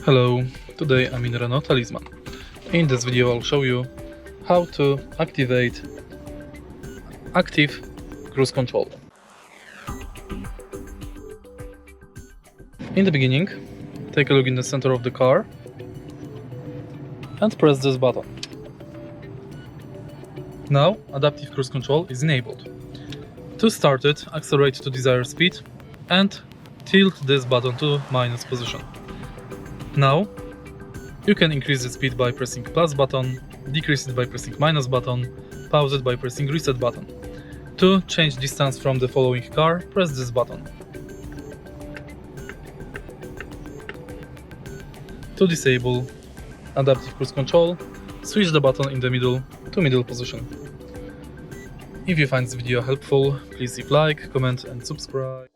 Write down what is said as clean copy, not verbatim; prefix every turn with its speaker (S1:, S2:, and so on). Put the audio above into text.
S1: Hello, today I'm in Renault Talisman. In this video I'll show you how to activate active cruise control. In the beginning, take a look in the center of the car and press this button. Now adaptive cruise control is enabled. To start it, accelerate to desired speed and tilt this button to minus position. Now you can increase the speed by pressing plus button, decrease it by pressing minus button, pause it by pressing reset button. To change distance from the following car, press this button. To disable adaptive cruise control, switch the button in the middle to middle position. If you find this video helpful, please leave like, comment and subscribe.